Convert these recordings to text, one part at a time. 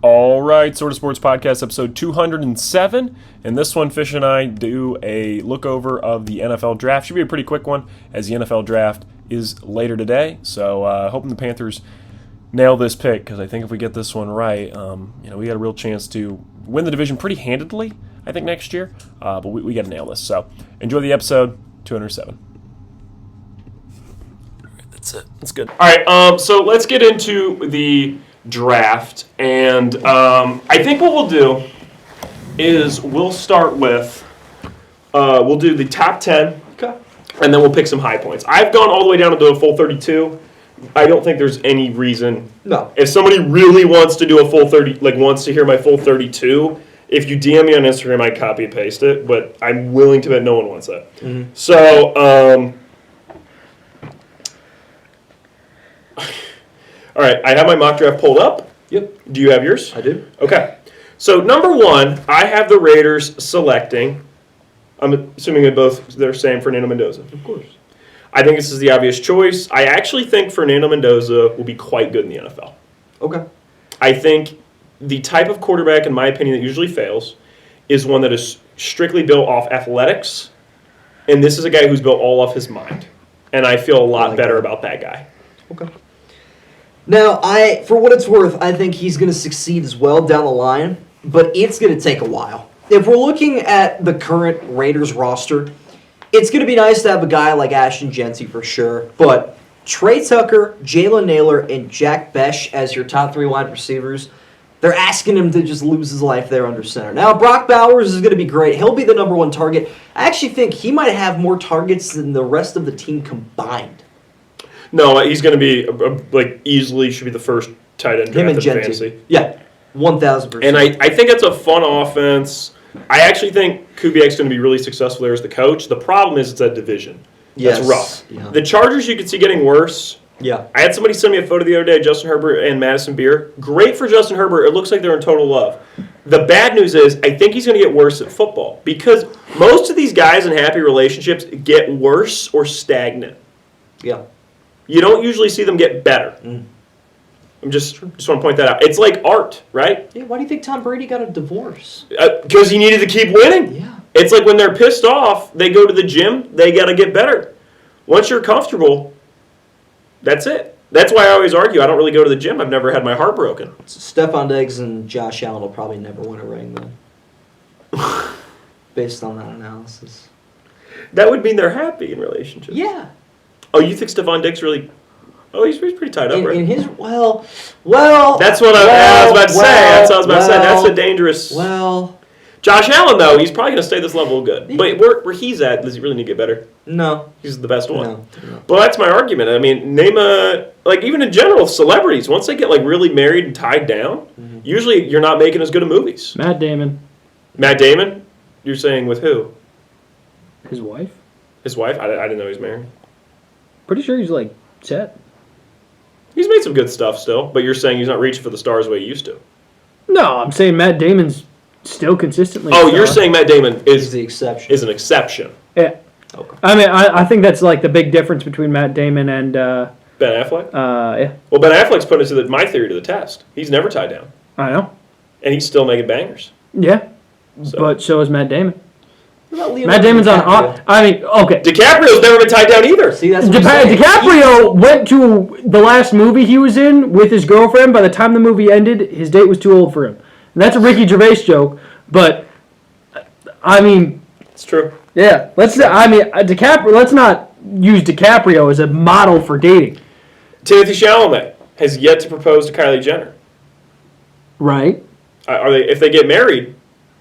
All right, Sort of Sports Podcast, episode 207. And this one, Fish and I do a look over of the NFL draft. Should be a pretty quick one, as the NFL draft is later today. So hoping the Panthers nail this pick, because I think if we get this one right, we got a real chance to win the division pretty handedly, I think, next year. But we got to nail this. So enjoy the episode 207. That's it. That's good. All right, so let's get into the draft, and I think what we'll do is we'll start with we'll do the top 10, okay, and then we'll pick some high points. I've gone all the way down to do a full 32. I don't think there's any reason. No. If somebody really wants to do a full 30, wants to hear my full 32, if you DM me on Instagram, I copy and paste it, but I'm willing to bet no one wants that. Mm-hmm. So, all right, I have my mock draft pulled up. Yep. Do you have yours? I do. Okay. So, number one, I have the Raiders selecting, I'm assuming they're saying Fernando Mendoza. Of course. I think this is the obvious choice. I actually think Fernando Mendoza will be quite good in the NFL. Okay. I think the type of quarterback, in my opinion, that usually fails is one that is strictly built off athletics, and this is a guy who's built all off his mind. And I feel a lot better about that guy. Okay. Now, for what it's worth, I think he's going to succeed as well down the line, but it's going to take a while. If we're looking at the current Raiders roster, it's going to be nice to have a guy like Ashton Jeanty for sure, but Trey Tucker, Jalen Naylor, and Jack Besh as your top three wide receivers, they're asking him to just lose his life there under center. Now, Brock Bowers is going to be great. He'll be the number one target. I actually think he might have more targets than the rest of the team combined. No, he's going to be, easily should be the first tight end Him and drafted in Jeanty. fantasy. Yeah, 1,000%. And I think it's a fun offense. I actually think Kubiak's going to be really successful there as the coach. The problem is it's a division. Yes. That's rough. Yeah. The Chargers you could see getting worse. Yeah. I had somebody send me a photo the other day of Justin Herbert and Madison Beer. Great for Justin Herbert. It looks like they're in total love. The bad news is I think he's going to get worse at football because most of these guys in happy relationships get worse or stagnant. Yeah. You don't usually see them get better. I'm just want to point that out. It's like art, right? Yeah, why do you think Tom Brady got a divorce? Because he needed to keep winning. Yeah. It's like when they're pissed off, they go to the gym, they got to get better. Once you're comfortable, that's it. That's why I always argue. I don't really go to the gym. I've never had my heart broken. Stephon Diggs and Josh Allen will probably never win a ring, then. Based on that analysis. That would mean they're happy in relationships. Yeah. Oh, you think Stephon Diggs really... Oh, he's pretty tied up, right? In his... Well... That's what I was about to say. That's what I was about to say. That's a dangerous... Well... Josh Allen, though, he's probably going to stay this level of good. But where he's at, does he really need to get better? No. He's the best one. No. Well, that's my argument. I mean, name even in general, celebrities, once they get, really married and tied down, usually you're not making as good of movies. Matt Damon. Matt Damon? You're saying with who? His wife? His wife? I didn't know he was married. Pretty sure he's, set. He's made some good stuff still, but you're saying he's not reaching for the stars the way he used to. No, I'm saying Matt Damon's still consistently. Oh, you're saying Matt Damon is the exception. Is an exception. Yeah. Okay. I mean, I think that's the big difference between Matt Damon and Ben Affleck. Yeah. Well, Ben Affleck's putting my theory to the test. He's never tied down, I know. and he's still making bangers. Yeah. So. But so is Matt Damon. Matt Damon's on. I mean, okay. DiCaprio's never been tied down either. See, that's what I'm saying. DiCaprio went to the last movie he was in with his girlfriend. By the time the movie ended, his date was too old for him. And that's a Ricky Gervais joke, but I mean, it's true. Yeah, DiCaprio. Let's not use DiCaprio as a model for dating. Timothy Chalamet has yet to propose to Kylie Jenner. Right. If they get married,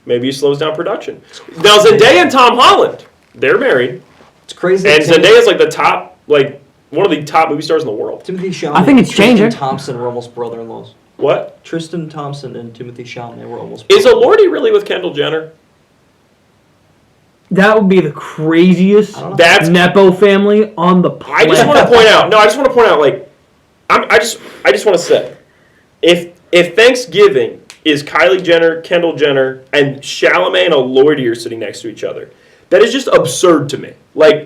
maybe he slows down production. Now Zendaya and Tom Holland, they're married. It's crazy. And Zendaya's the top, one of the top movie stars in the world. Timothy Chalamet. I think it's changing. Tristan Thompson were almost brother-in-laws. What? Tristan Thompson and Timothy Chalamet were almost. Is Elordi really with Kendall Jenner? That would be the craziest That's Nepo family on the planet. I just want to point out. I just want to say, if Thanksgiving is Kylie Jenner, Kendall Jenner, and Chalamet and Elordi are sitting next to each other, that is just absurd to me.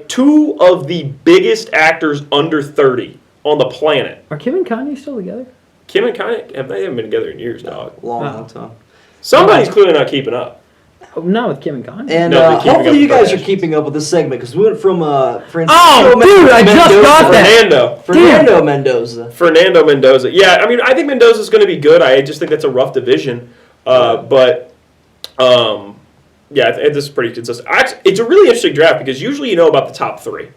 Two of the biggest actors under 30 on the planet. Are Kim and Kanye still together? Kim and Kai, they haven't been together in years, dog. Long time. Somebody's clearly not keeping up. Not with Kim and Kanye. And No, hopefully you guys are keeping up with this segment because we went from Francisco dude, I just got that. Fernando Mendoza. Yeah, I mean, I think Mendoza's going to be good. I just think that's a rough division. But, yeah, this is pretty consistent. It's a really interesting draft because usually you know about the top three,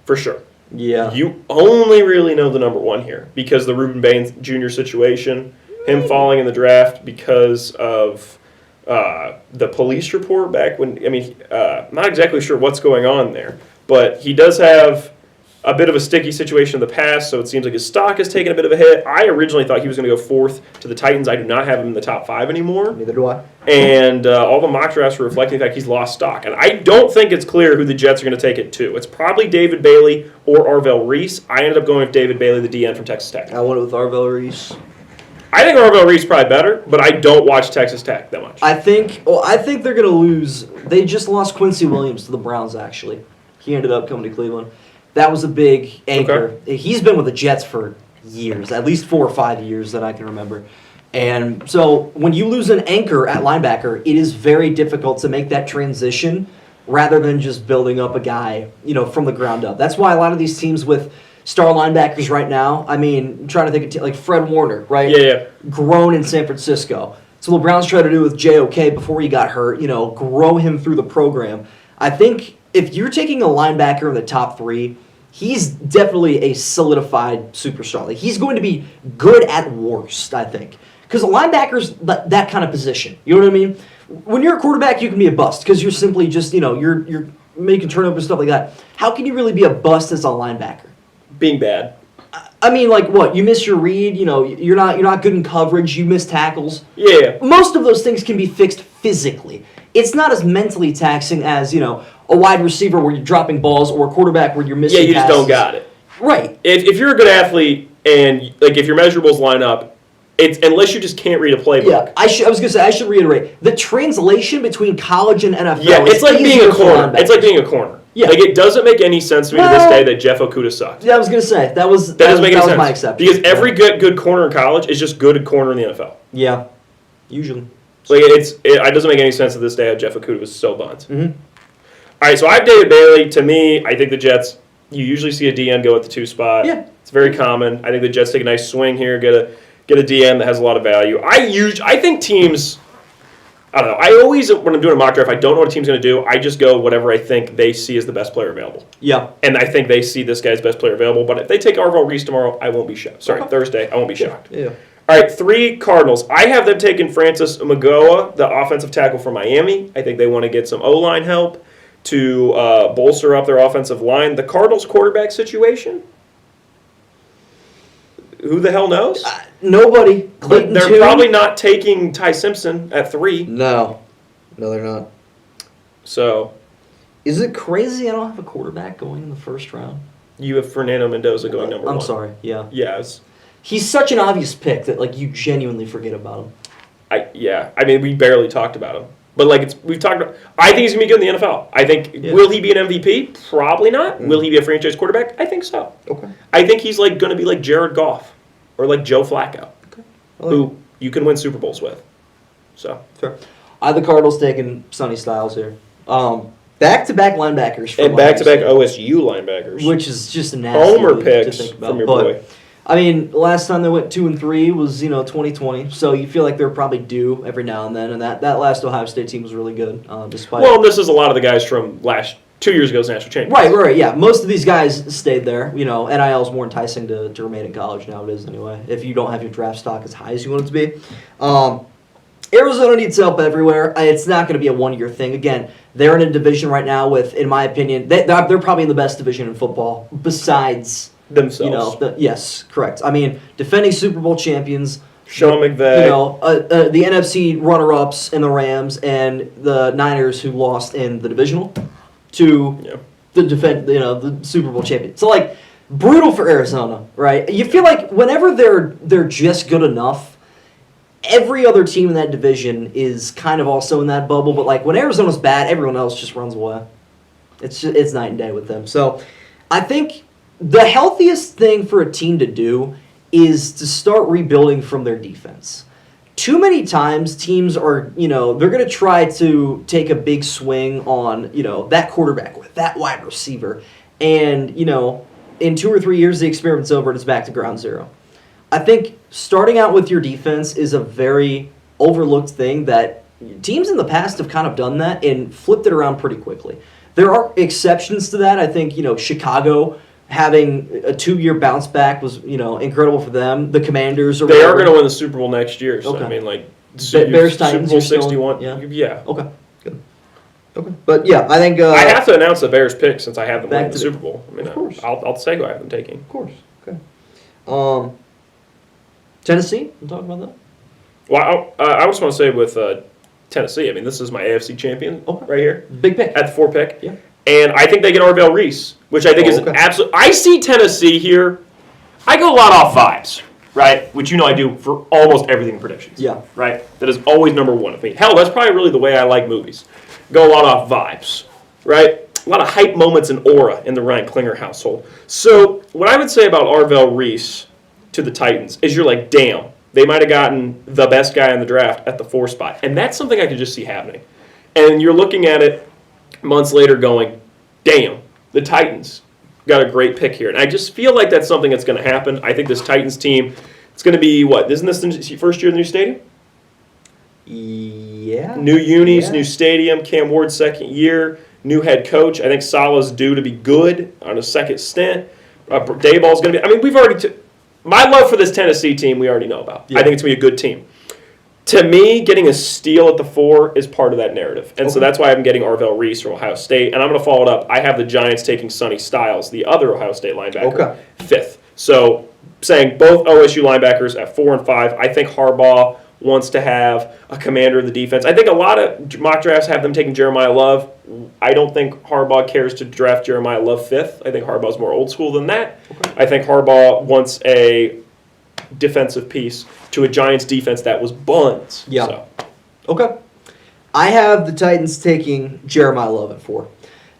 for sure. Yeah. You only really know the number one here because the Reuben Baines Jr. situation, him falling in the draft because of the police report back when, not exactly sure what's going on there, but he does have a bit of a sticky situation in the past, so it seems like his stock has taken a bit of a hit. I originally thought he was going to go fourth to the Titans. I do not have him in the top 5 anymore. Neither do I. And all the mock drafts were reflecting the fact he's lost stock. And I don't think it's clear who the Jets are going to take it to. It's probably David Bailey or Arvell Reese. I ended up going with David Bailey, the DN from Texas Tech. I went with Arvell Reese. I think Arvell Reese is probably better, but I don't watch Texas Tech that much. I think they're going to lose. They just lost Quincy Williams to the Browns, actually. He ended up coming to Cleveland. That was a big anchor. Okay. He's been with the Jets for years, at least 4 or 5 years that I can remember. And so when you lose an anchor at linebacker, it is very difficult to make that transition rather than just building up a guy, from the ground up. That's why a lot of these teams with star linebackers right now, I'm trying to think of like Fred Warner, right? Yeah. Grown in San Francisco. So the Browns tried to do with JOK before he got hurt, grow him through the program. I think if you're taking a linebacker in the top 3, he's definitely a solidified superstar. Like, he's going to be good at worst, I think. Because a linebacker's that kind of position. You know what I mean? When you're a quarterback, you can be a bust because you're simply just, you're making turnovers and stuff like that. How can you really be a bust as a linebacker? Being bad. I mean, like what? You miss your read. You're not good in coverage. You miss tackles. Yeah. Most of those things can be fixed physically. It's not as mentally taxing as a wide receiver where you're dropping balls or a quarterback where you're missing. Yeah, you passes. just don't got it. Right. If you're a good athlete and if your measurables line up, it's unless you just can't read a playbook. Yeah, I was gonna say I should reiterate the translation between college and NFL. Yeah, it's like being a corner. It's like being a corner. Yeah. Like, it doesn't make any sense to me to this day that Jeff Okudah sucked. Yeah, I was gonna say that doesn't make any sense. my exception. Because every good corner in college is just good at corner in the NFL. Yeah, usually. Like, it doesn't make any sense to this day how Jeff Okudah was so buns. Mm-hmm. All right, so I have David Bailey. To me, I think the Jets, you usually see a DN go at the 2 spot. Yeah. It's very common. I think the Jets take a nice swing here, get a DN that has a lot of value. I think teams, I don't know. I always, when I'm doing a mock draft, I don't know what a team's going to do. I just go whatever I think they see as the best player available. Yeah. And I think they see this guy's best player available. But if they take Arvell Reese tomorrow, I won't be shocked. Thursday, I won't be shocked. Yeah. All right, 3 Cardinals. I have them taking Francis Magoa, the offensive tackle from Miami. I think they want to get some O-line help to bolster up their offensive line. The Cardinals quarterback situation, who the hell knows? Nobody. But they're probably not taking Ty Simpson at 3. No, they're not. So, is it crazy I don't have a quarterback going in the first round? you have Fernando Mendoza going number 1. I'm sorry. Yeah. Yes. He's such an obvious pick that you genuinely forget about him. I mean, we barely talked about him. But we've talked about. I think he's gonna be good in the NFL. I think will he be an MVP? Probably not. Will he be a franchise quarterback? I think so. Okay. I think he's gonna be like Jared Goff or like Joe Flacco, who you can win Super Bowls with. So fair. I have the Cardinals taking Sonny Styles here. Back-to-back linebackers and back-to-back OSU linebackers, which is just a nasty homer to picks think about. from your boy. I mean, last time they went 2-3 was 2020, so you feel like they're probably due every now and then. And that last Ohio State team was really good, despite. Well, this is a lot of the guys from 2 years ago's national champions. Right, yeah. Most of these guys stayed there. NIL is more enticing to remain in college now. It is anyway. If you don't have your draft stock as high as you want it to be. Arizona needs help everywhere. It's not going to be a one-year thing. Again, they're in a division right now with, in my opinion, they're probably in the best division in football besides themselves. Yes, correct. I mean, defending Super Bowl champions. Sean McVay. The NFC runner-ups in the Rams and the Niners who lost in the divisional to the Super Bowl champion. So brutal for Arizona, right? You feel like whenever they're just good enough, every other team in that division is kind of also in that bubble. But when Arizona's bad, everyone else just runs away. It's night and day with them. So I think the healthiest thing for a team to do is to start rebuilding from their defense. Too many times teams are, they're going to try to take a big swing on, that quarterback with that wide receiver. And, in 2 or 3 years, the experiment's over and it's back to ground zero. I think starting out with your defense is a very overlooked thing that teams in the past have kind of done that and flipped it around pretty quickly. There are exceptions to that. I think, Chicago having a 2-year bounce back was, incredible for them. The Commanders They are going to win the Super Bowl next year. So, I mean, Bears, Titans, Super Bowl 61. Yeah. Okay, good. Okay. But, yeah, I think... I have to announce the Bears pick since I have them winning the Super Bowl. I mean, of course. I'll say who I have them taking. Of course. Okay. Tennessee, we'll talk about that. Well, I just want to say with Tennessee, I mean, this is my AFC champion right here. Big pick. At the 4 pick. Yeah. And I think they get Arvell Reese, which I think is an absolute... I see Tennessee here. I go a lot off vibes, right? Which I do for almost everything in predictions. Yeah. Right? That is always number one of me. Hell, that's probably really the way I like movies. Go a lot off vibes, right? A lot of hype moments and aura in the Ryan Klinger household. So what I would say about Arvell Reese to the Titans is you're like, damn, they might have gotten the best guy in the draft at the 4 spot. And that's something I could just see happening. And you're looking at it months later going, damn, the Titans got a great pick here. And I just feel like that's something that's going to happen. I think this Titans team, it's going to be, isn't this the first year of the new stadium? Yeah. New unis, new stadium, Cam Ward's second year, new head coach. I think Salah's due to be good on a second stint. Dayball's going to be, I mean, we've already, my love for this Tennessee team we already know about. Yeah. I think it's going to be a good team. To me, getting a steal at the 4 is part of that narrative. And so that's why I'm getting Arvell Reese from Ohio State. And I'm going to follow it up. I have the Giants taking Sonny Styles, the other Ohio State linebacker, 5th. So saying both OSU linebackers at 4 and 5. I think Harbaugh wants to have a commander of the defense. I think a lot of mock drafts have them taking Jeremiah Love. I don't think Harbaugh cares to draft Jeremiah Love 5th. I think Harbaugh's more old school than that. I think Harbaugh wants a defensive piece to a Giants defense that was buns. Yeah. So. Okay. I have the Titans taking Jeremiah Love at 4.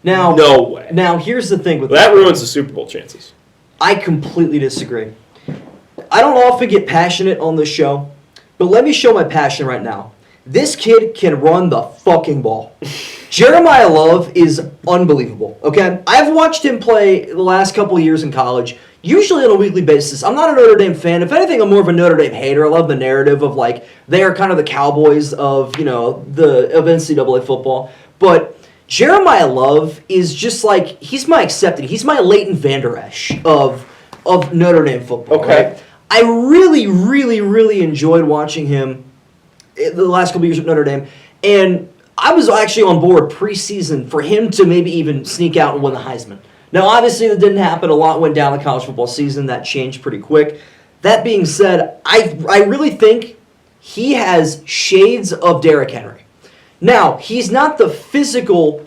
Now, no way. Now, here's the thing with that ruins the Super Bowl chances. I completely disagree. I don't often get passionate on this show, but let me show my passion right now. This kid can run the fucking ball. Jeremiah Love is unbelievable, okay? I've watched him play the last couple of years in college, usually on a weekly basis. I'm not a Notre Dame fan. If anything, I'm more of a Notre Dame hater. I love the narrative of, like, they are kind of the Cowboys of, of NCAA football. But Jeremiah Love is just like, he's my accepted. He's my Leighton Vander Esch of Notre Dame football. Okay. Right? I really, really, really enjoyed watching him the last couple of years at Notre Dame. And I was actually on board preseason for him to maybe even sneak out and win the Heisman. Now, obviously, that didn't happen. A lot went down the college football season. That changed pretty quick. That being said, I really think he has shades of Derrick Henry. Now, he's not the physical,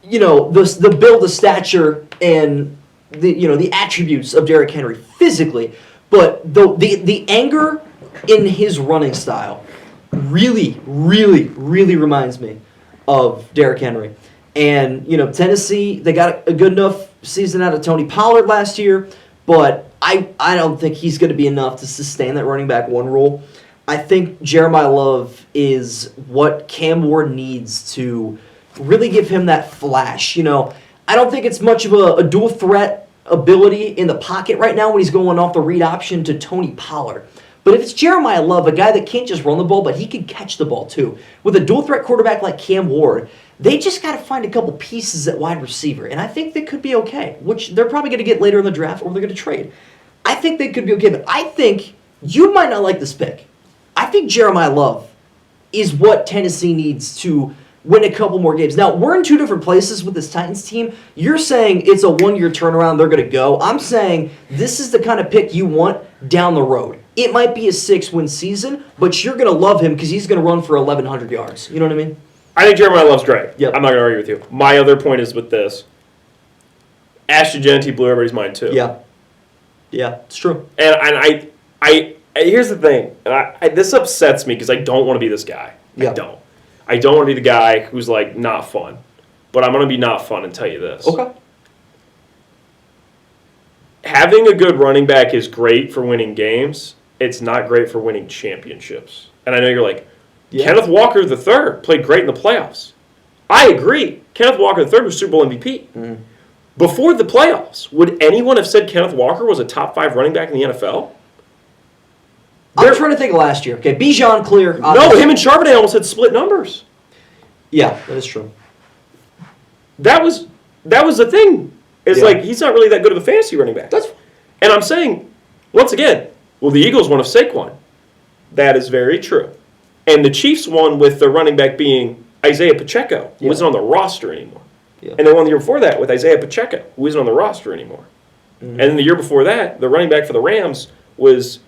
the build, the stature, and the attributes of Derrick Henry physically, but the anger in his running style really, really, really reminds me of Derrick Henry. And, Tennessee, they got a good enough season out of Tony Pollard last year, but I don't think he's going to be enough to sustain that running back 1 role. I think Jeremiah Love is what Cam Ward needs to really give him that flash. I don't think it's much of a dual threat ability in the pocket right now when he's going off the read option to Tony Pollard. But if it's Jeremiah Love, a guy that can't just run the ball, but he can catch the ball too, with a dual threat quarterback like Cam Ward, they just got to find a couple pieces at wide receiver, and I think they could be okay, which they're probably going to get later in the draft or they're going to trade. I think they could be okay, but I think you might not like this pick. I think Jeremiah Love is what Tennessee needs to win a couple more games. Now, we're in 2 different places with this Titans team. You're saying it's a 1-year turnaround, they're going to go. I'm saying this is the kind of pick you want down the road. It might be a 6-win season, but you're going to love him because he's going to run for 1,100 yards. You know what I mean? I think Jeremiah Love's great. Yep. I'm not going to argue with you. My other point is with this. Ashton Genty blew everybody's mind too. Yeah, it's true. And I here's the thing. And this upsets me because I don't want to be this guy. Yeah. I don't want to be the guy who's like not fun. But I'm going to be not fun and tell you this. Okay. having a good running back is great for winning games. It's not great for winning championships. And I know you're like, Kenneth Walker III played great in the playoffs. I agree. Kenneth Walker III was Super Bowl MVP. Mm-hmm. Before the playoffs, would anyone have said Kenneth Walker was a top 5 running back in the NFL? I'm trying to think of last year. Okay, Bijan clear. No, him and Charbonnet almost had split numbers. Yeah, that is true. That was the thing. It's like he's not really that good of a fantasy running back. And I'm saying, once again, well, the Eagles won of Saquon. That is very true. And the Chiefs won with the running back being Isaiah Pacheco, who wasn't on the roster anymore. Yeah. And they won the year before that with Isaiah Pacheco, who isn't on the roster anymore. Mm-hmm. And then the year before that, the running back for the Rams was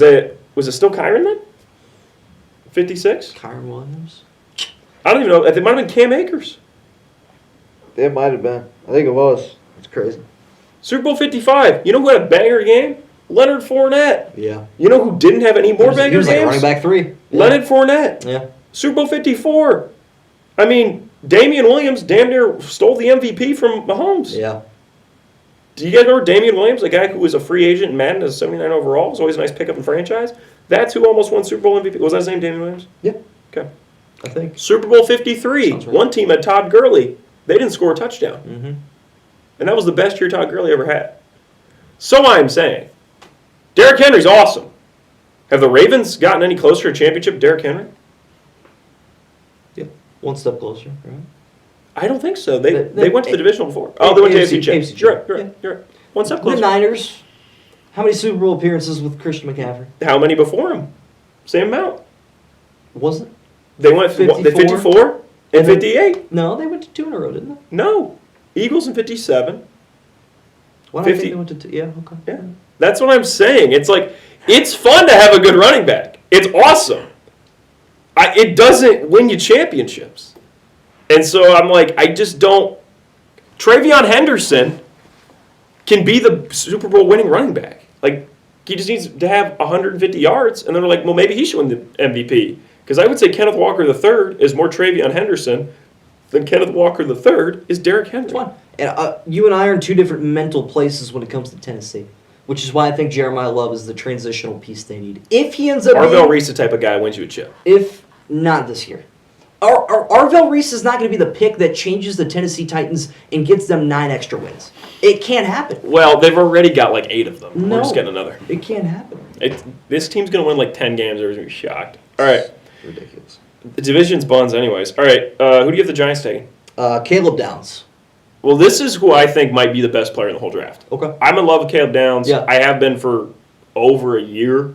it still Kyron then? 56? Kyron Williams? I don't even know. It might have been Cam Akers. It might have been. I think it was. It's crazy. Super Bowl 55. You know who had a banger game? Leonard Fournette. Yeah. You know who didn't have any more banger games? He was like running back 3. Yeah. Leonard Fournette. Yeah. Super Bowl 54. I mean, Damian Williams damn near stole the MVP from Mahomes. Yeah. Do you guys remember Damian Williams, a guy who was a free agent in Madden as 79 overall? It was always a nice pickup in franchise. That's who almost won Super Bowl MVP. Was that his name, Damian Williams? Yeah. Okay. I think. Super Bowl 53. Right. One team had Todd Gurley. They didn't score a touchdown. Mm-hmm. And that was the best year Todd Gurley ever had. So I'm saying, Derrick Henry's awesome. Have the Ravens gotten any closer to a championship, Derrick Henry? Yeah. One step closer, right? I don't think so. They went to the divisional before. Oh, they went to AFC Championship. You're right. One step closer. The Niners, how many Super Bowl appearances with Christian McCaffrey? How many before him? Same amount. Was it? They went 54 and 58. No, they went to 2 in a row, didn't they? No. Eagles in 57. Why do I think they went to 2? Yeah, okay. Yeah. That's what I'm saying. It's like, it's fun to have a good running back. It's awesome. It doesn't win you championships. And so I'm like, I just don't. Travion Henderson can be the Super Bowl winning running back. Like, he just needs to have 150 yards, and then they're like, well, maybe he should win the MVP. Because I would say Kenneth Walker III is more Travion Henderson than Kenneth Walker III is Derrick Henry. Fun. And you and I are in 2 different mental places when it comes to Tennessee, which is why I think Jeremiah Love is the transitional piece they need. If he ends up Arvell Reese, the type of guy wins you a chip. If not this year. Arvell Reese is not going to be the pick that changes the Tennessee Titans and gets them 9 extra wins. It can't happen. Well, they've already got like 8 of them. No, we're just getting another. It can't happen. This team's going to win like 10 games. Everyone's going to be shocked. All right. Ridiculous. The division's buns anyways. All right. Who do you have the Giants taking? Caleb Downs. Well, this is who I think might be the best player in the whole draft. Okay. I'm in love with Caleb Downs. Yeah. I have been for over a year.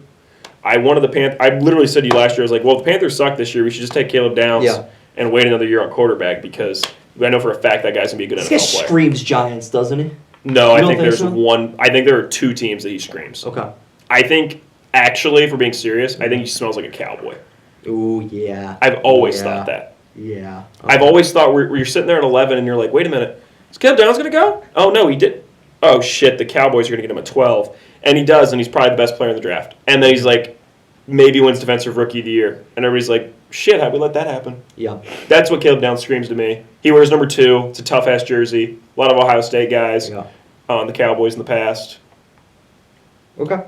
I wanted the Panthers. I literally said to you last year, I was like, well, if the Panthers suck this year, we should just take Caleb Downs and wait another year on quarterback because I know for a fact that guy's going to be a good NFL player. This guy screams Giants, doesn't he? No, I think there's one. I think there are 2 teams that he screams. Okay. I think, actually, if we're being serious, I think he smells like a cowboy. Ooh, yeah. I've always thought that. Yeah. Okay. I've always thought where you're sitting there at 11 and you're like, wait a minute, is Caleb Downs going to go? Oh, no, he did. Oh, shit, the Cowboys are going to get him at 12. And he does, and he's probably the best player in the draft. And then he's like, maybe wins Defensive Rookie of the Year. And everybody's like, shit, how'd we let that happen? Yeah. That's what Caleb Downs screams to me. He wears number 2. It's a tough-ass jersey. A lot of Ohio State guys on the Cowboys in the past. Okay.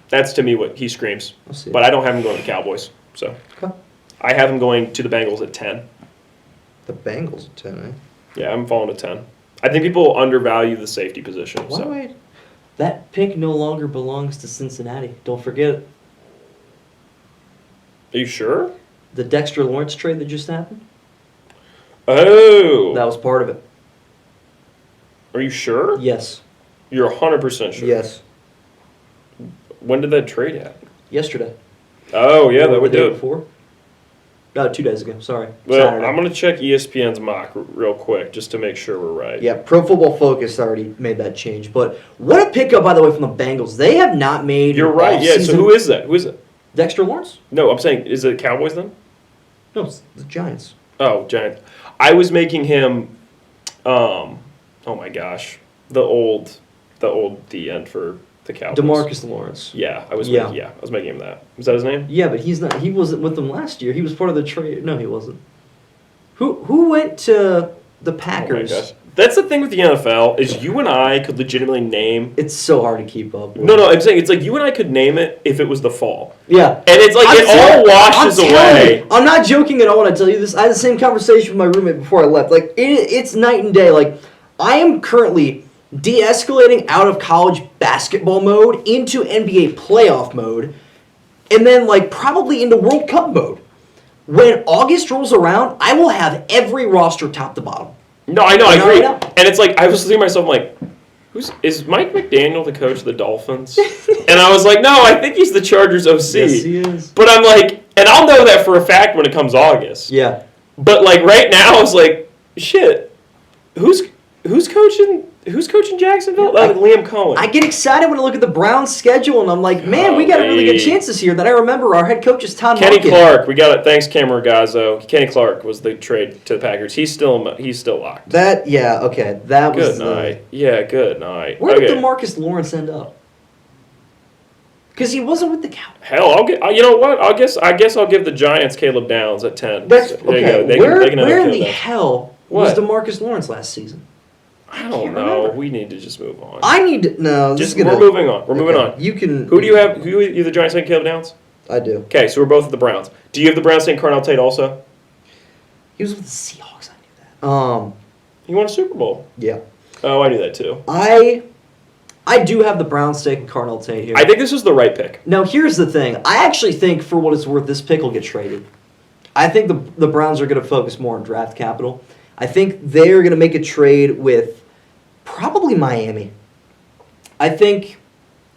That's, to me, what he screams. But I don't have him going to the Cowboys. So I have him going to the Bengals at 10. The Bengals at 10, eh? Yeah, I'm falling to 10. I think people undervalue the safety position. Wait. That pick no longer belongs to Cincinnati. Don't forget it. Are you sure? The Dexter Lawrence trade that just happened? Oh. That was part of it. Are you sure? Yes. You're 100% sure? Yes. When did that trade happen? Yesterday. Oh, yeah, that would do it. Before? No, 2 days ago. Sorry. Well, Saturday. I'm going to check ESPN's mock real quick just to make sure we're right. Yeah, Pro Football Focus already made that change. But what a pickup, by the way, from the Bengals. They have not made. You're right. Yeah. So who is that? Who is it? Dexter Lawrence? No, I'm saying, is it Cowboys then? No, it's the Giants. Oh, Giants. I was making him. Oh my gosh, the old D end for the Cowboys. DeMarcus Lawrence. Yeah, I was making him that. Was that his name? Yeah, but he's not. He wasn't with them last year. He was part of the trade. No, he wasn't. Who went to the Packers? Oh my gosh. That's the thing with the NFL is you and I could legitimately name. It's so hard to keep up with. No, I'm saying it's like you and I could name it if it was the fall. Yeah. And it's like it all washes away. I'm not joking at all when I tell you this. I had the same conversation with my roommate before I left. Like, it's night and day. Like, I am currently de-escalating out of college basketball mode into NBA playoff mode, and then, like, probably into World Cup mode. When August rolls around, I will have every roster top to bottom. No, I know, I agree. And it's like, I was thinking to myself, like, is Mike McDaniel the coach of the Dolphins? And I was like, no, I think he's the Chargers OC. Yes, he is. But I'm like, and I'll know that for a fact when it comes August. Yeah. But, like, right now, it's like, shit, who's coaching Jacksonville? Liam Cohen. I get excited when I look at the Browns' schedule, and I'm like, man, we got a really good chance this year. That I remember our head coach is Todd Kenny Monken. Clark. We got it. Thanks, Cameron Gazzo. Kenny Clark was the trade to the Packers. He's still locked. That was Good night. Yeah, good night. Where did DeMarcus Lawrence end up? Because he wasn't with the Cowboys. Hell, you know what? I guess I'll give the Giants Caleb Downs at 10. That's There you okay. go. Where end up in Caleb the Downs. hell was DeMarcus Lawrence last season? I don't know. remember. We need to just move on. I need to no. We're moving on. We're moving on. You can. Who do you have? Who you the Giants saying Caleb Downs? I do. Okay, so we're both at the Browns. Do you have the Browns saying Carnell Tate also? He was with the Seahawks. I knew that. He won a Super Bowl. Yeah. Oh, I knew that too. I do have the Browns taking Carnell Tate here. I think this is the right pick. Now, here's the thing. I actually think, for what it's worth, this pick will get traded. I think the Browns are going to focus more on draft capital. I think they're going to make a trade with probably Miami. I think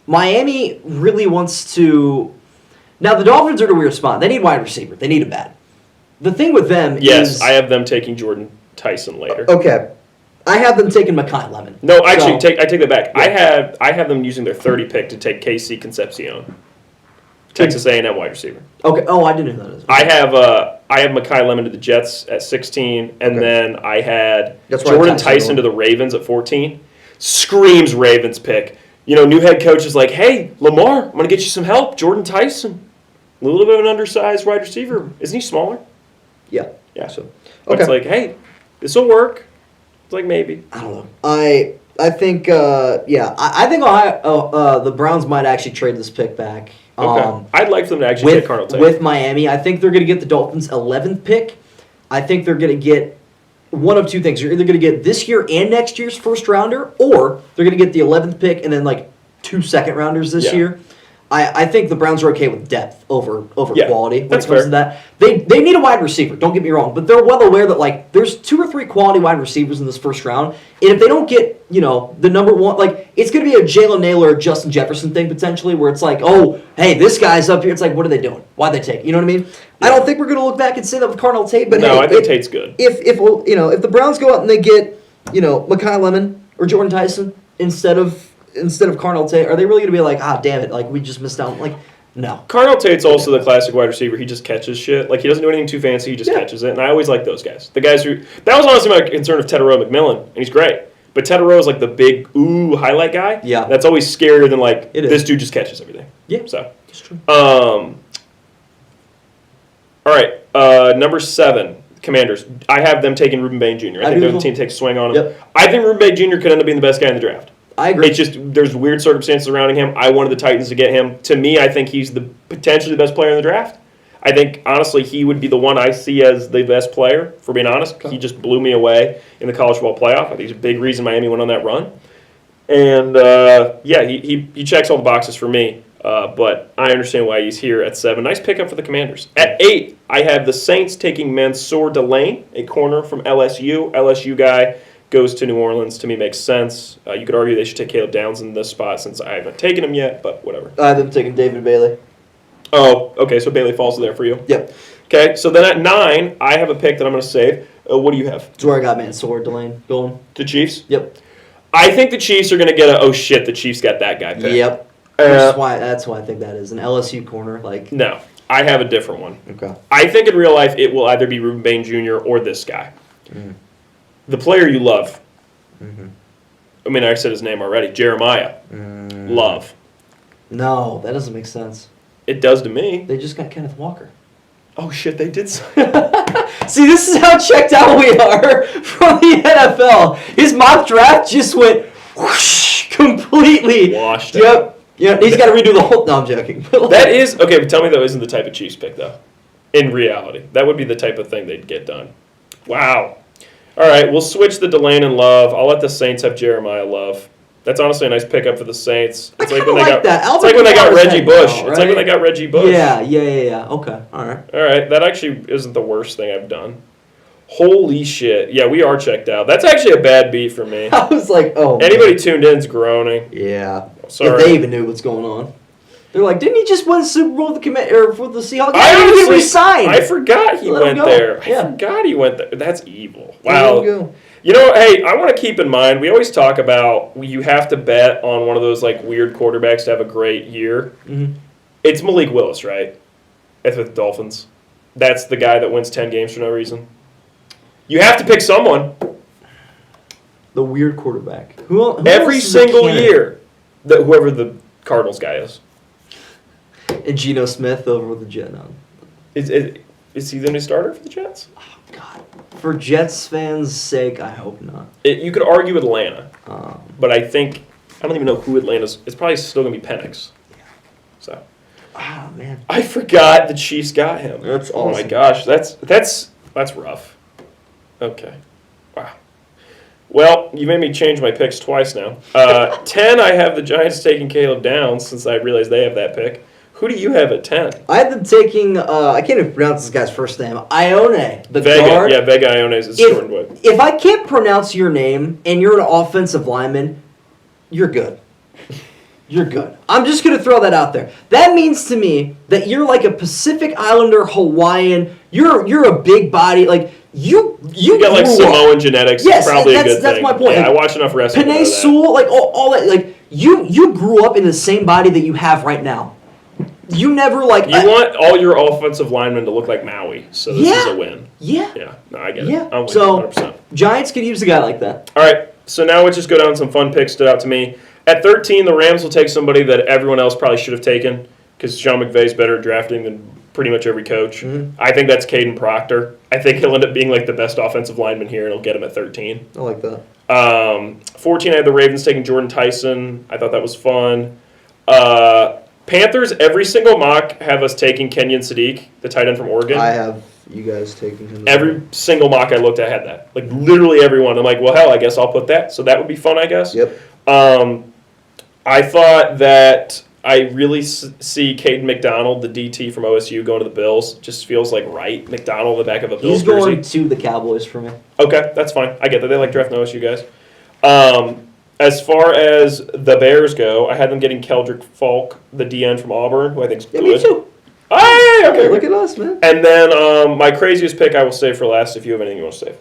Miami really wants to... Now, the Dolphins are in a weird spot. They need wide receiver. They need a bad. The thing with them is... Yes, I have them taking Jordan Tyson later. Okay. I have them taking Mekhi Lemon. No, actually, So- I take that back. Yeah. I have them using their 30 pick to take KC Concepcion, Texas A&M wide receiver. Okay. Oh, I didn't know that. Is. I have Mekhi Lemon to the Jets at 16, and then I had That's where Jordan I taxed Tyson everyone. to the Ravens at 14. Screams Ravens pick. You know, new head coach is like, hey, Lamar, I'm going to get you some help. Jordan Tyson, a little bit of an undersized wide receiver. Isn't he smaller? Yeah. Yeah. So. But Okay. it's like, hey, this will work. It's like maybe. I don't know. I think I think Ohio, the Browns might actually trade this pick back. Okay. I'd like for them to actually take Carnell Tate. With Miami. I think they're going to get the Dolphins' 11th pick. I think they're going to get one of two things. You're either going to get this year and next year's first rounder, or they're going to get the 11th pick and then like 2 second rounders this Yeah. year. I think the Browns are okay with depth over Yeah, quality when that's it comes fair. to that. They need a wide receiver, don't get me wrong, but they're well aware that like there's 2 or 3 quality wide receivers in this first round, and if they don't get, the number one, like it's going to be a Jalen Naylor or Justin Jefferson thing potentially, where it's like, oh, hey, this guy's up here. It's like, what are they doing? Why'd they take it? You know what I mean? I don't think we're going to look back and say that with Carnell Tate, but No, hey, I think Tate's good. If the Browns go out and they get Mekhi Lemon or Jordan Tyson instead of Carnell Tate, are they really going to be like, damn it, like we just missed out? Like, no. Carnell Tate's also the classic wide receiver. He just catches shit. Like, he doesn't do anything too fancy. He just catches it. And I always like those guys. The guys who... That was honestly my concern of Teterow McMillan. And he's great. But Teterow is like the big, highlight guy. Yeah. That's always scarier than, like, It is. this dude just catches everything. Yeah. So. It's true. All right. Number 7, Commanders. I have them taking Ruben Bain Jr. I think they're the team to take a swing on him. Yep. I think Ruben Bain Jr. could end up being the best guy in the draft. I agree. It's just there's weird circumstances surrounding him. I wanted the Titans to get him. To me, I think he's the potentially the best player in the draft. I think honestly he would be the one I see as the best player. For being honest, he just blew me away in the college football playoff. I think he's a big reason Miami went on that run. And he checks all the boxes for me. But I understand why he's here at 7. Nice pickup for the Commanders. At 8, I have the Saints taking Mansour Delane, a corner from LSU. LSU guy. Goes to New Orleans. To me, makes sense. You could argue they should take Caleb Downs in this spot since I haven't taken him yet, but whatever. I have them taking David Bailey. Oh, okay, so Bailey falls there for you. Yep. Okay, so then at 9, I have a pick that I'm going to save. What do you have? That's where I got Mansour Delane going. The Chiefs? Yep. I think the Chiefs are going to get the Chiefs got that guy picked. Yep. That's why I think that is an LSU corner. Like, No, I have a different one. okay. I think in real life it will either be Ruben Bain Jr. or this guy. The player you love. I mean, I said his name already. Jeremiah. Love. No, that doesn't make sense. It does to me. They just got Kenneth Walker. Oh, shit, they did. See, this is how checked out we are from the NFL. His mock draft just went whoosh, completely. Washed Yep. Yeah, he's got to redo the whole. No, I'm joking. That is okay. But tell me that isn't the type of Chiefs pick though. In reality, that would be the type of thing they'd get done. Wow. All right, we'll switch the Delane and Love. I'll let the Saints have Jeremiah Love. That's honestly a nice pickup for the Saints. It's like when they got Reggie Bush. Now, right? It's like when they got Reggie Bush. Yeah. Okay. All right. All right, that actually isn't the worst thing I've done. Holy shit. Yeah, we are checked out. That's actually a bad beat for me. I was like, oh. Anybody tuned in is groaning. Yeah. Sorry. If they even knew what's going on. They're like, didn't he just win the Super Bowl with the Seahawks? I didn't get honestly- re-signed. I forgot he Let him went go. there. Yeah. I forgot he went there. That's evil. Let Wow. him go. You know, hey, I want to keep in mind, we always talk about you have to bet on one of those like weird quarterbacks to have a great year. Mhm. It's Malik Willis, right? That's with the Dolphins. That's the guy that wins 10 games for no reason. You have to pick someone. The weird quarterback. Who Every else is a single candidate? year. Whoever the Cardinals guy is. And Geno Smith over with the Jets. No. Is he the new starter for the Jets? Oh, God. For Jets fans' sake, I hope not. You could argue Atlanta. Um, But I don't even know who Atlanta's. It's probably still going to be Penix. So. oh, man. I forgot the Chiefs got him. That's Oh my awesome. gosh, that's rough. Okay, wow. Well, you made me change my picks twice now. 10, I have the Giants taking Caleb Downs since I realized they have that pick. Who do you have at 10? I had them taking, I can't even pronounce this guy's first name, Ione, the Vega. guard. Yeah, Vega Iones is shortened with. If I can't pronounce your name and you're an offensive lineman, you're good. You're good. I'm just going to throw that out there. That means to me that you're like a Pacific Islander, Hawaiian. You're a big body. Like, you got like grew Samoan up. genetics. Yes, it's probably a good that's thing. my point. Yeah, Like, I watch enough wrestling. to know Panay that. Sewell, like all that. Like, you grew up in the same body that you have right now. You never like. You want all your offensive linemen to look like Maui, so this is a win. Yeah. Yeah, no, I get it. Yeah. I'm with So, you 100%. Giants could use a guy like that. All right, so now let's just go down some fun picks stood out to me. At 13, the Rams will take somebody that everyone else probably should have taken because Sean McVay's better at drafting than pretty much every coach. Mhm. I think that's Caden Proctor. I think he'll end up being like the best offensive lineman here, and he'll get him at 13. I like that. 14, I had the Ravens taking Jordan Tyson. I thought that was fun. Panthers, every single mock have us taking Kenyon Sadiq, the tight end from Oregon. I have you guys taking him. Every single mock I looked at had that. Like, literally everyone. I'm like, well, hell, I guess I'll put that. So that would be fun, I guess. Yep. I thought that I really see Caden McDonald, the DT from OSU, going to the Bills. Just feels like right. McDonald, the back of a Bills He's going jersey. to the Cowboys for me. Okay, that's fine. I get that. They like drafting OSU guys. As far as the Bears go, I had them getting Keldrick Falk, the DN from Auburn, who I think is Yeah, good. me too. Hey, okay. Look at us, man. And then my craziest pick I will save for last if you have anything you want to save.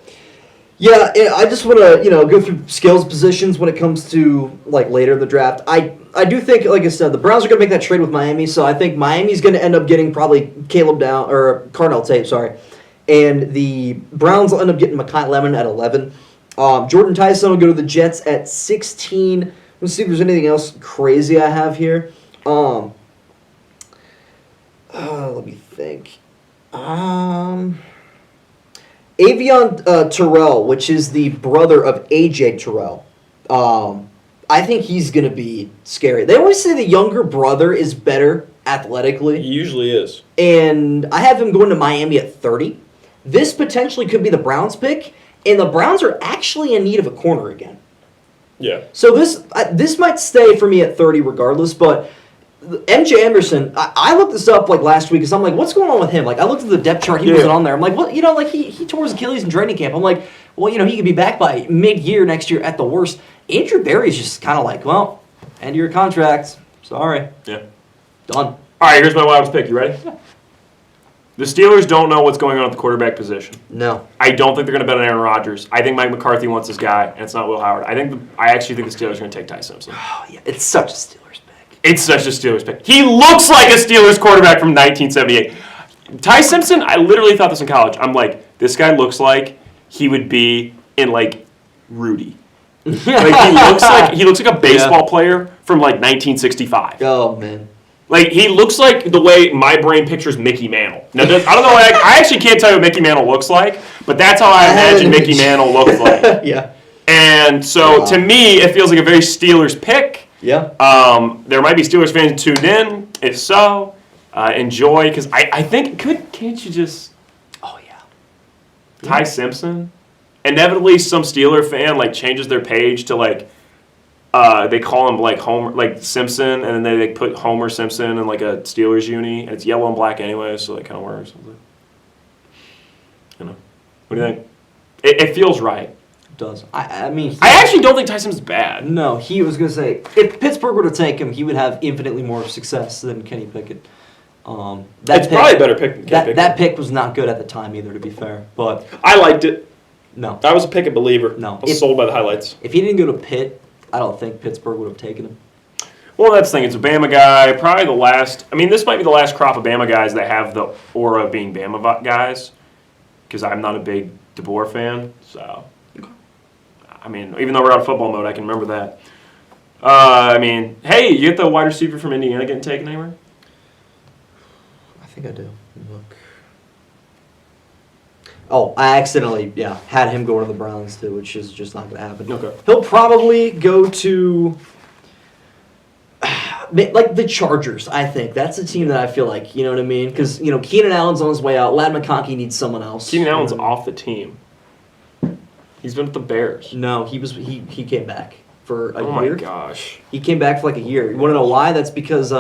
Yeah, I just want to go through skills positions when it comes to like later in the draft. I do think, like I said, the Browns are going to make that trade with Miami, so I think Miami's going to end up getting probably Carnell Tate, sorry, and the Browns will end up getting Mekhi Lemon at 11. Jordan Tyson will go to the Jets at 16. Let's see if there's anything else crazy I have here. Let me think. Avion Terrell, which is the brother of AJ Terrell. I think he's going to be scary. They always say the younger brother is better athletically. He usually is. And I have him going to Miami at 30. This potentially could be the Browns pick, and the Browns are actually in need of a corner again. Yeah. So this might stay for me at 30 regardless, but MJ Anderson, I looked this up like last week because I'm like, what's going on with him? Like, I looked at the depth chart, he wasn't on there. I'm like, what? Like he tore his Achilles in training camp. I'm like, well, he could be back by mid-year next year at the worst. Andrew Berry's just kind of like, well, end of your contract. Sorry. Yeah. Done. All right, here's my wildest pick. You ready? The Steelers don't know what's going on at the quarterback position. No. I don't think they're going to bet on Aaron Rodgers. I think Mike McCarthy wants this guy, and it's not Will Howard. I actually think the Steelers are going to take Ty Simpson. Oh, yeah. It's such a Steelers pick. It's such a Steelers pick. He looks like a Steelers quarterback from 1978. Ty Simpson, I literally thought this in college. I'm like, this guy looks like he would be in, like, Rudy. Like, he looks like a baseball player from, like, 1965. Oh, man. Like, he looks like the way my brain pictures Mickey Mantle. Now, I don't know. I actually can't tell you what Mickey Mantle looks like, but that's how I imagine Mickey Mantle looks like. Yeah. And so, to me, it feels like a very Steelers pick. Yeah. There might be Steelers fans tuned in. If so, enjoy. Because I think, can't you just... Oh, yeah. Ty Simpson? Inevitably, some Steeler fan, like, changes their page to, like... they call him like Homer, like Simpson, and then they put Homer Simpson in like a Steelers uni, and it's yellow and black anyway, so it kind of works. You know, what do you think? It feels right. It does. I mean, I actually don't think Ty Simpson's bad. No, he was gonna say if Pittsburgh were to take him, he would have infinitely more success than Kenny Pickett. It's probably a better pick than Kenny Pickett. That pick was not good at the time either, to be fair. But I liked it. No, I was a Pickett believer. No, I was sold by the highlights. If he didn't go to Pitt, I don't think Pittsburgh would have taken him. Well, that's the thing. It's a Bama guy. Probably the last. I mean, this might be the last crop of Bama guys that have the aura of being Bama guys. Because I'm not a big DeBoer fan. So, I mean, even though we're out of football mode, I can remember that. I mean, hey, you get the wide receiver from Indiana getting taken anywhere? I think I do. Look. Oh, I accidentally, had him going to the Browns too, which is just not going to happen. Okay. He'll probably go to, like, the Chargers, I think. That's a team that I feel like, you know what I mean? Because, Keenan Allen's on his way out. Ladd McConkey needs someone else. Keenan Allen's off the team. He's been with the Bears. No, he came back for a year. Oh, my gosh. He came back for like a year. You want to know why? That's because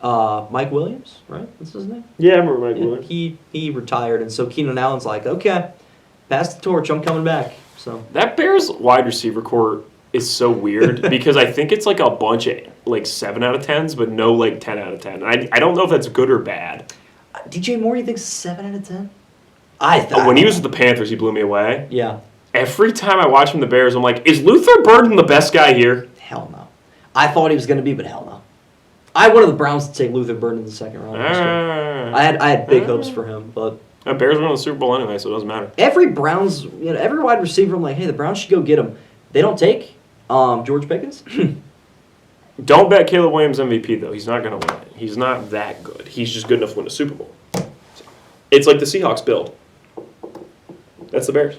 Mike Williams, right? That's his name? Yeah, I remember Mike Williams. He retired, and so Keenan Allen's like, okay, pass the torch, I'm coming back. So that Bears wide receiver core is so weird because I think it's like a bunch of like 7 out of 10s, but no like 10 out of 10. I don't know if that's good or bad. DJ Moore, you think 7 out of 10? I thought when he was with the Panthers, he blew me away. Yeah. Every time I watch him the Bears, I'm like, is Luther Burden the best guy here? Hell no. I thought he was going to be, but hell no. I wanted the Browns to take Luther Burden in the second round. I had big hopes for him, but the Bears won the Super Bowl anyway, so it doesn't matter. Every Browns, every wide receiver, I'm like, hey, the Browns should go get him. They don't take George Pickens. Don't bet Caleb Williams MVP though. He's not going to win it. He's not that good. He's just good enough to win a Super Bowl. It's like the Seahawks build. That's the Bears.